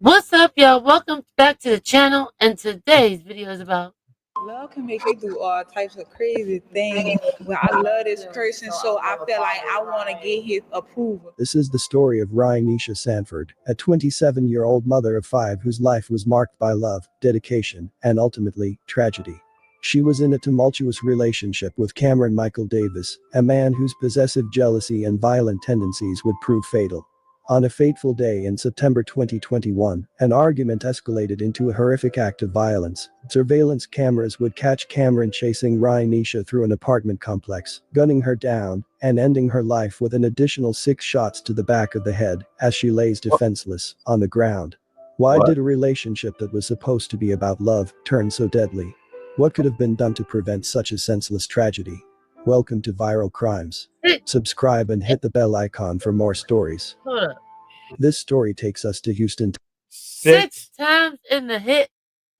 What's up, y'all? Welcome back to the channel, and today's video is about Love can make you do all types of crazy things, but I love this person, so I feel like I want to get his approval. This is the story of Ryanisha Sanford, a 27-year-old mother of five whose life was marked by love, dedication, and ultimately, tragedy. She was in a tumultuous relationship with Cameron Michael Davis, a man whose possessive jealousy and violent tendencies would prove fatal. On a fateful day in September 2021, an argument escalated into a horrific act of violence. Surveillance cameras would catch Cameron chasing Ryanisha through an apartment complex, gunning her down, and ending her life with an additional 6 shots to the back of the head as she lays defenseless on the ground. Why did a relationship that was supposed to be about love turn so deadly? What could have been done to prevent such a senseless tragedy? Welcome to Viral Crimes. Subscribe and hit the bell icon for more stories. hold up, This story takes us to Houston. six times in the hit.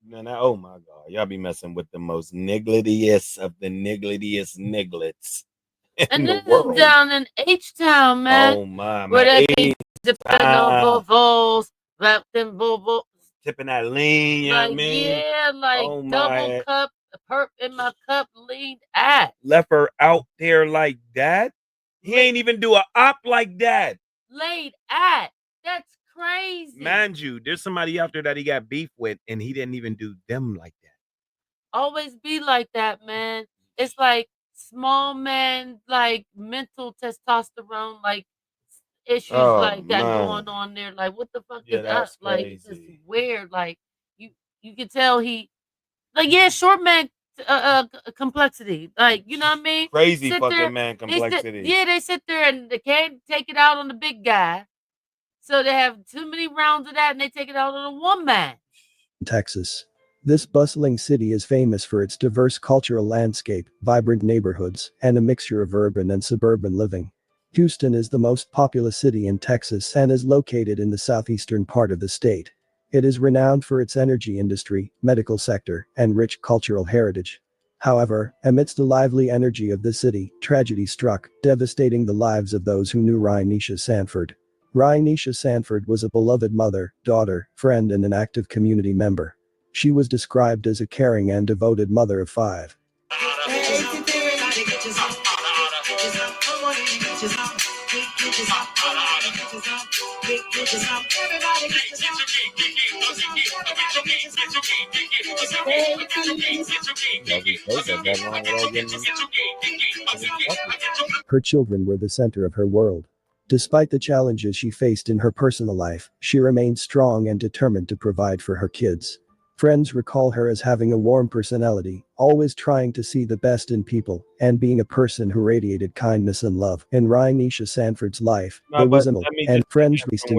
Man, oh my God. Y'all be messing with the most niggletiest of the niggletiest nigglets in And the this world. is down in H-Town, man. Oh my, where my they be depending on vovos, wrapped in bobo. tipping that lean, you know what I Like, mean? yeah, like Oh double my, cup, perp in my cup, leaned ass. left her out there like that. He ain't even do a op like that. Laid ass. That's crazy. Mind you, there's somebody out there that he got beef with, and he didn't even do them like that. Always be like that, man. It's like small man, like mental testosterone, like issues like that going on there. Like, what the fuck Yeah, is up? that's Like, it's just crazy. weird. Like, you can tell he, like, yeah, short man complexity. Like, you know what I mean? Crazy Sit fucking there, man they sit, complexity. yeah, they sit there and they can't take it out on the big guy. So they have too many rounds of that, and they take it out on a one man. Texas. This bustling city is famous for its diverse cultural landscape, vibrant neighborhoods, and a mixture of urban and suburban living. Houston is the most populous city in Texas and is located in the southeastern part of the state. It is renowned for its energy industry, medical sector, and rich cultural heritage. However, amidst the lively energy of the city, tragedy struck, devastating the lives of those who knew Ryanisha Sanford. Ryanisha Sanford was a beloved mother, daughter, friend, and an active community member. She was described as a caring and devoted mother of five. Her children were the center of her world. Despite the challenges she faced in her personal life, she remained strong and determined to provide for her kids. Friends recall her as having a warm personality, always trying to see the best in people, and being a person who radiated kindness and love. In Ryanisha Sanford's life, there was and friends raised in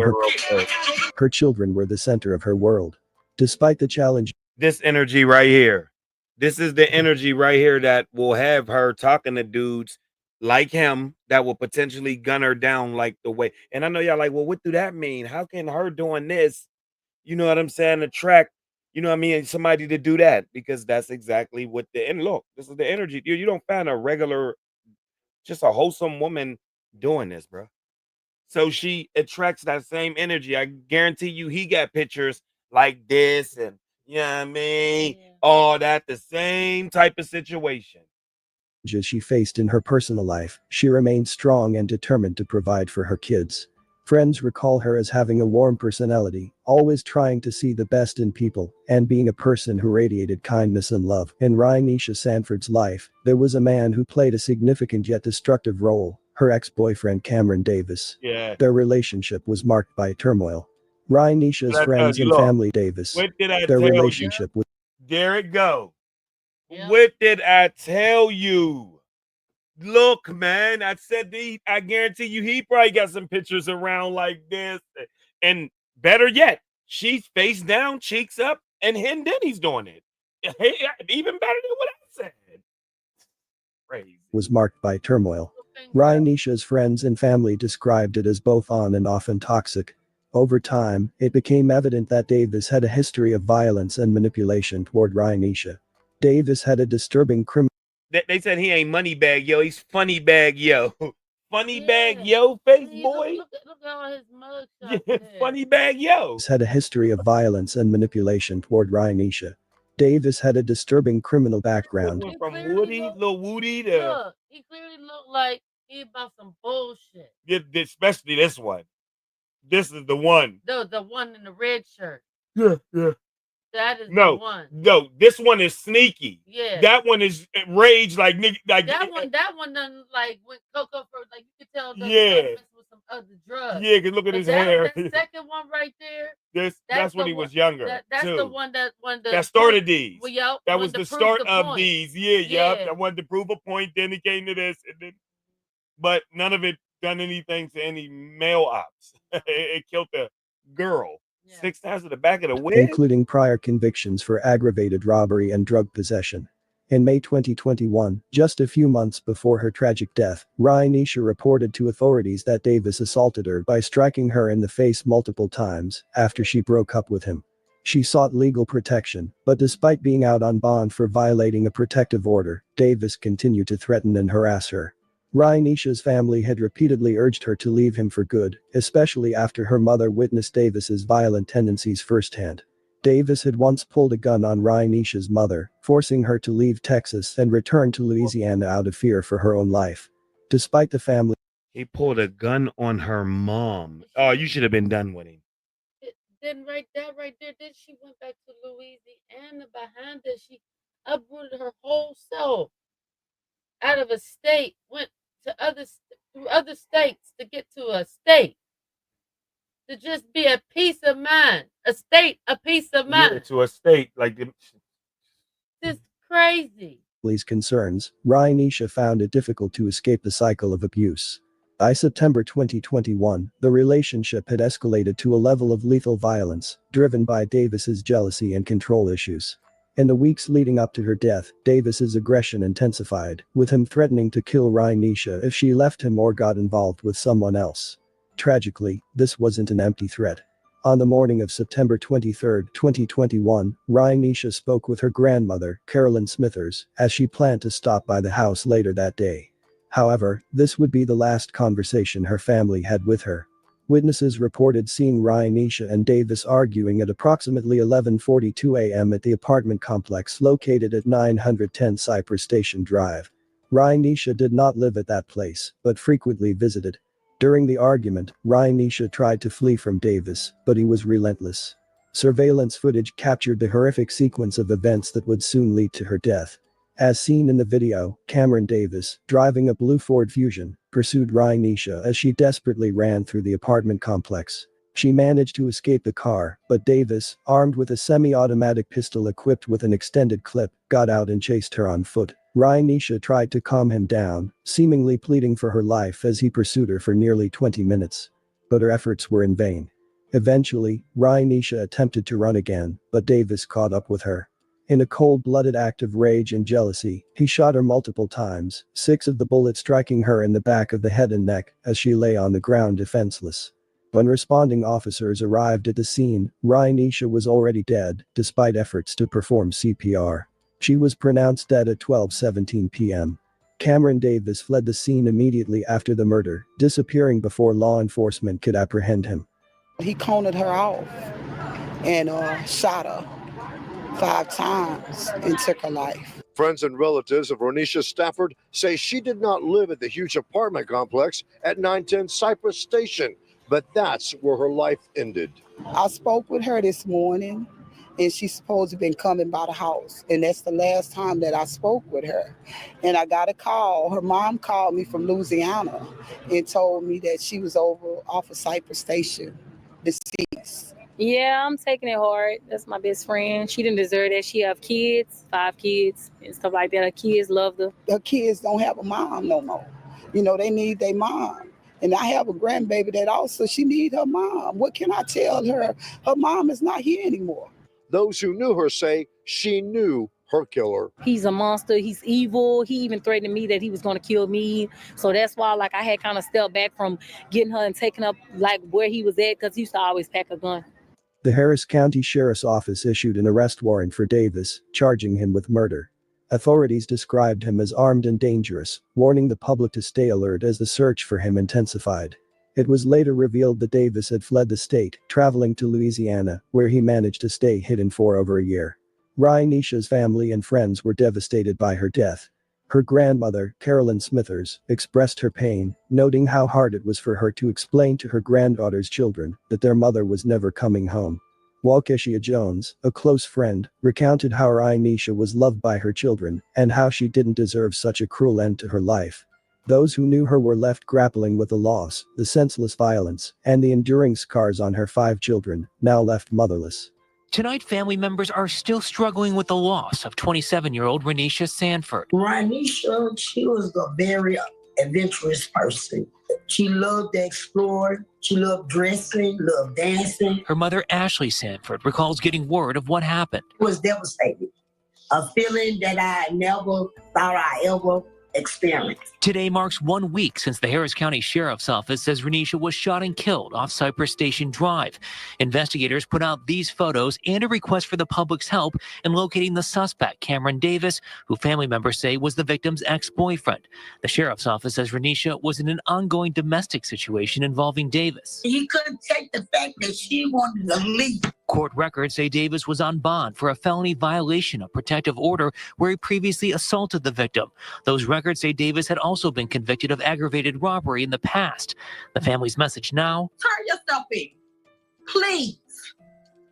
her children were the center of her world. Despite the challenge, this energy right here, this is the energy right here that will have her talking to dudes like him that will potentially gun her down like the way. And I know y'all like, well, what do that mean? How can her doing this, you know what I'm saying, attract, you know what I mean, somebody to do that? Because that's exactly what and look, this is the energy. You don't find a regular, just a wholesome woman doing this, bro. So she attracts that same energy. I guarantee you he got pictures like this and you know what I mean? Yeah. All that, the same type of situation. She faced in her personal life, she remained strong and determined to provide for her kids. Friends recall her as having a warm personality, always trying to see the best in people, and being a person who radiated kindness and love. In Ryanisha Sanford's life, there was a man who played a significant yet destructive role, her ex-boyfriend Cameron Davis. Yeah. Their relationship was marked by turmoil. Ryanisha's friends and family Davis. What did I Their tell relationship you? was There it go. Yep. What did I tell you? Look, man, I said I guarantee you he probably got some pictures around like this. And better yet, she's face down, cheeks up, and then he's doing it. Even better than what I said. Crazy. Was marked by turmoil. Ryanisha's friends and family described it as both on and often toxic. Over time, it became evident that Davis had a history of violence and manipulation toward Ryanisha. Davis had a disturbing criminal. They said he ain't money bag, yo. He's funny bag, yo. Funny Yeah. bag yo face See, boy. look at all his mug Yeah, shots there. funny bag yo. Had a history of violence and manipulation toward Ryanisha. Davis had a disturbing criminal background. Went He from clearly Woody, look- little Woody to Look, he clearly looked like he about some bullshit. especially this one. This is the one. The one in the red shirt. Yeah, yeah. That is the No, one. no, this one is sneaky. Yeah. That one is rage like nigga. Like That one done like went cocoa for like you could tell the Yeah. messing with some other drugs. yeah, cause look at But his hair. that second one right there, That's when the he one- was younger. that's too. the one that that started these. Well, yep, That one was to the prove start the of point. these. Yeah, yep. Yeah. I wanted to prove a point. Then he came to this, and then, but none of it done anything to any male ops. it killed the girl. Yeah. 6 times to the back of the wig. Including prior convictions for aggravated robbery and drug possession. In May 2021, just a few months before her tragic death, Ryanisha reported to authorities that Davis assaulted her by striking her in the face multiple times after she broke up with him. She sought legal protection, but despite being out on bond for violating a protective order, Davis continued to threaten and harass her. Ryanisha's family had repeatedly urged her to leave him for good, especially after her mother witnessed Davis's violent tendencies firsthand. Davis had once pulled a gun on Ryanisha's mother, forcing her to leave Texas and return to Louisiana out of fear for her own life. Despite the family He pulled a gun on her mom. Oh, you should have been done with him. Then right there, then she went back to Louisiana behind her. She uprooted her whole self out of a state, went to through other states to get to a state. To just be a peace of mind. A state, a peace of mind. Yeah, to a state like This crazy. concerns, Ryanisha found it difficult to escape the cycle of abuse. By September 2021, the relationship had escalated to a level of lethal violence, driven by Davis's jealousy and control issues. In the weeks leading up to her death, Davis's aggression intensified, with him threatening to kill Ryanisha if she left him or got involved with someone else. Tragically, this wasn't an empty threat. On the morning of September 23, 2021, Ryanisha spoke with her grandmother, Carolyn Smithers, as she planned to stop by the house later that day. However, this would be the last conversation her family had with her. Witnesses reported seeing Ryanisha and Davis arguing at approximately 11:42 a.m. at the apartment complex located at 910 Cypress Station Drive. Ryanisha did not live at that place, but frequently visited. During the argument, Ryanisha tried to flee from Davis, but he was relentless. Surveillance footage captured the horrific sequence of events that would soon lead to her death. As seen in the video, Cameron Davis, driving a blue Ford Fusion, pursued Ryanisha as she desperately ran through the apartment complex. She managed to escape the car, but Davis, armed with a semi-automatic pistol equipped with an extended clip, got out and chased her on foot. Ryanisha tried to calm him down, seemingly pleading for her life as he pursued her for nearly 20 minutes. But her efforts were in vain. Eventually, Ryanisha attempted to run again, but Davis caught up with her. In a cold-blooded act of rage and jealousy, he shot her multiple times, 6 of the bullets striking her in the back of the head and neck as she lay on the ground defenseless. When responding officers arrived at the scene, Ryanisha was already dead, despite efforts to perform CPR. She was pronounced dead at 12:17 p.m. Cameron Davis fled the scene immediately after the murder, disappearing before law enforcement could apprehend him. He cornered her off and shot her 5 times and took her life. Friends and relatives of Ronisha Stafford say she did not live at the huge apartment complex at 910 Cypress Station, but that's where her life ended. I spoke with her this morning, and she's supposed to have been coming by the house, and that's the last time that I spoke with her. And I got a call. Her mom called me from Louisiana and told me that she was over off of Cypress Station, deceased. Yeah, I'm taking it hard. That's my best friend. She didn't deserve that. She have kids, 5 kids and stuff like that. Her kids love her. Her kids don't have a mom no more. You know, they need their mom. And I have a grandbaby that also, she need her mom. What can I tell her? Her mom is not here anymore. Those who knew her say she knew her killer. He's a monster. He's evil. He even threatened me that he was going to kill me. So that's why, like, I had kind of stepped back from getting her and taking up, like, where he was at, because he used to always pack a gun. The Harris County Sheriff's Office issued an arrest warrant for Davis, charging him with murder. Authorities described him as armed and dangerous, warning the public to stay alert as the search for him intensified. It was later revealed that Davis had fled the state, traveling to Louisiana, where he managed to stay hidden for over a year. Ryanisha's family and friends were devastated by her death. Her grandmother, Carolyn Smithers, expressed her pain, noting how hard it was for her to explain to her granddaughter's children that their mother was never coming home. Waukesha Jones, a close friend, recounted how Ryanisha was loved by her children and how she didn't deserve such a cruel end to her life. Those who knew her were left grappling with the loss, the senseless violence, and the enduring scars on her 5 children, now left motherless. Tonight, family members are still struggling with the loss of 27-year-old Renisha Sanford. Renisha, she was a very adventurous person. She loved to explore. She loved dressing, loved dancing. Her mother, Ashley Sanford, recalls getting word of what happened. It was devastating. A feeling that I never thought I ever experienced. Today marks 1 week since the Harris County Sheriff's Office says Renisha was shot and killed off Cypress Station Drive. Investigators put out these photos and a request for the public's help in locating the suspect, Cameron Davis, who family members say was the victim's ex-boyfriend. The Sheriff's Office says Renisha was in an ongoing domestic situation involving Davis. He couldn't take the fact that she wanted to leave. Court records say Davis was on bond for a felony violation of protective order where he previously assaulted the victim. Those records say Davis had also been convicted of aggravated robbery in the past. The family's message now: Turn yourself in, please.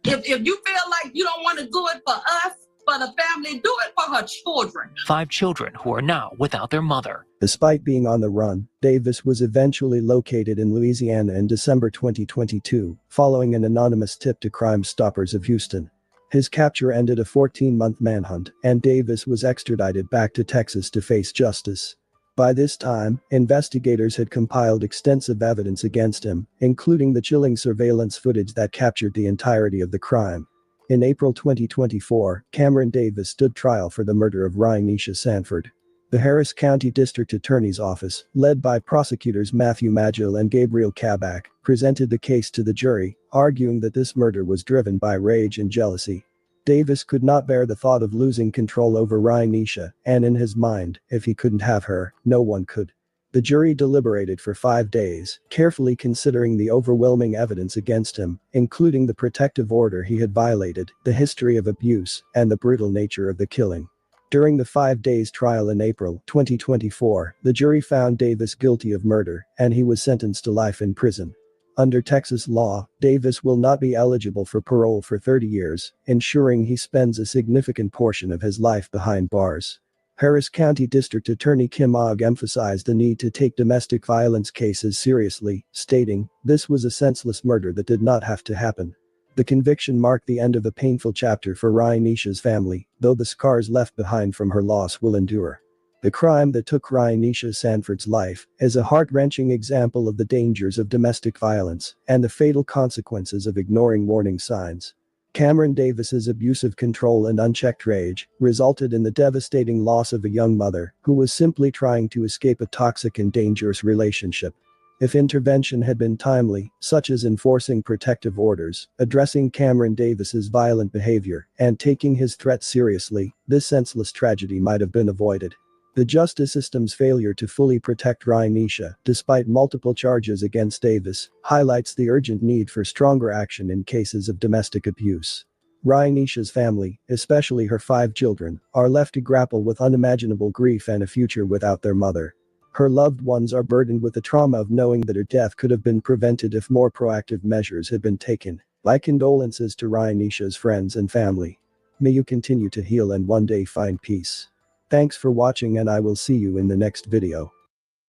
If you feel like you don't want to do it for us, for the family, do it for her children. 5 children who are now without their mother. Despite being on the run, Davis was eventually located in Louisiana in December 2022, following an anonymous tip to Crime Stoppers of Houston. His capture ended a 14-month manhunt, and Davis was extradited back to Texas to face justice. By this time, investigators had compiled extensive evidence against him, including the chilling surveillance footage that captured the entirety of the crime. In April 2024, Cameron Davis stood trial for the murder of Ryanisha Sanford. The Harris County District Attorney's Office, led by prosecutors Matthew Magil and Gabriel Kabak, presented the case to the jury, arguing that this murder was driven by rage and jealousy. Davis could not bear the thought of losing control over Ryanisha, and in his mind, if he couldn't have her, no one could. The jury deliberated for 5 days, carefully considering the overwhelming evidence against him, including the protective order he had violated, the history of abuse, and the brutal nature of the killing. During the 5 days trial in April 2024, the jury found Davis guilty of murder, and he was sentenced to life in prison. Under Texas law, Davis will not be eligible for parole for 30 years, ensuring he spends a significant portion of his life behind bars. Harris County District Attorney Kim Ogg emphasized the need to take domestic violence cases seriously, stating, "This was a senseless murder that did not have to happen." The conviction marked the end of a painful chapter for Ryanisha's family, though the scars left behind from her loss will endure. The crime that took Ryanisha Sanford's life is a heart-wrenching example of the dangers of domestic violence and the fatal consequences of ignoring warning signs. Cameron Davis's abusive control and unchecked rage resulted in the devastating loss of a young mother who was simply trying to escape a toxic and dangerous relationship. If intervention had been timely, such as enforcing protective orders, addressing Cameron Davis's violent behavior, and taking his threats seriously, this senseless tragedy might have been avoided. The justice system's failure to fully protect Ryanisha, despite multiple charges against Davis, highlights the urgent need for stronger action in cases of domestic abuse. Ryanisha's family, especially her 5 children, are left to grapple with unimaginable grief and a future without their mother. Her loved ones are burdened with the trauma of knowing that her death could have been prevented if more proactive measures had been taken. My condolences to Ryanisha's friends and family. May you continue to heal and one day find peace. Thanks for watching, and I will see you in the next video.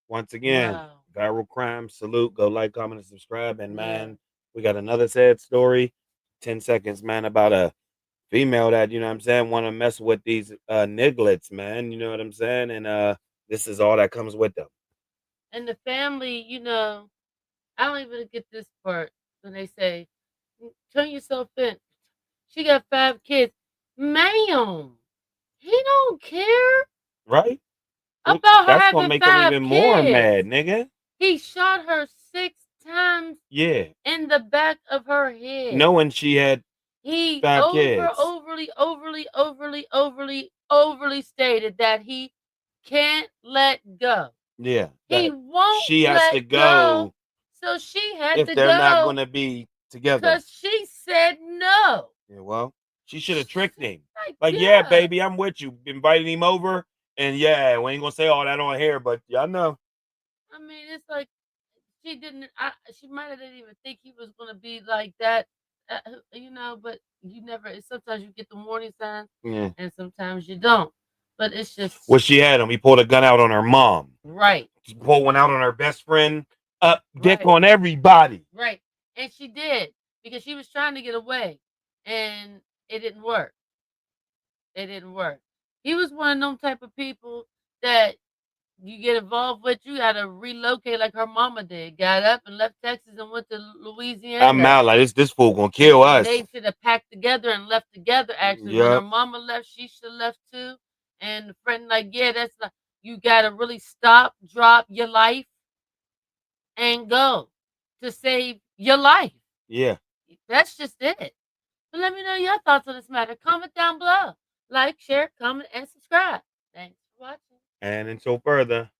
Once again, Wow. Viral Crime, salute, go like, comment, and subscribe. And Yeah. man, we got another sad story, 10 seconds, man, about a female that, you know what I'm saying, want to mess with these nigglets, man, you know what I'm saying? And this is all that comes with them. And the family, I don't even get this part when they say, turn yourself in. She got 5 kids. Ma'am, he don't care Right? Well, about her that's gonna having make them 5 even more kids. mad, nigga. He shot her 6 times Yeah. in the back of her head. Knowing she had He 5 kids. overly stated that he can't let go. Yeah. He That won't she has let to go So she had if to they're not go gonna be together. because she said no. Yeah, well, she should have tricked him. Like, Like, yeah, baby, I'm with you. Invited him over, and yeah, we ain't gonna say all that on here, but y'all know. I mean, it's like she didn't. She might have didn't even think he was gonna be like that, you know. But you never. Sometimes you get the warning signs, Yeah. and sometimes you don't. But it's just Well, she had him. He pulled a gun out on her mom. right, She pulled one out on her best friend. Dick Right. on everybody. right, and she did because she was trying to get away, and it didn't work. It didn't work. He was one of them type of people that you get involved with, you gotta relocate like her mama did. Got up and left Texas and went to Louisiana. I'm out like this fool gonna kill us. They should have packed together and left together. Actually, when her mama left, she should have left too. And the friend like, yeah, that's not. You gotta really stop, drop your life, and go to save your life. Yeah. That's just it. So let me know your thoughts on this matter. Comment down below. Like, share, comment, and subscribe. Thanks for watching. And until further.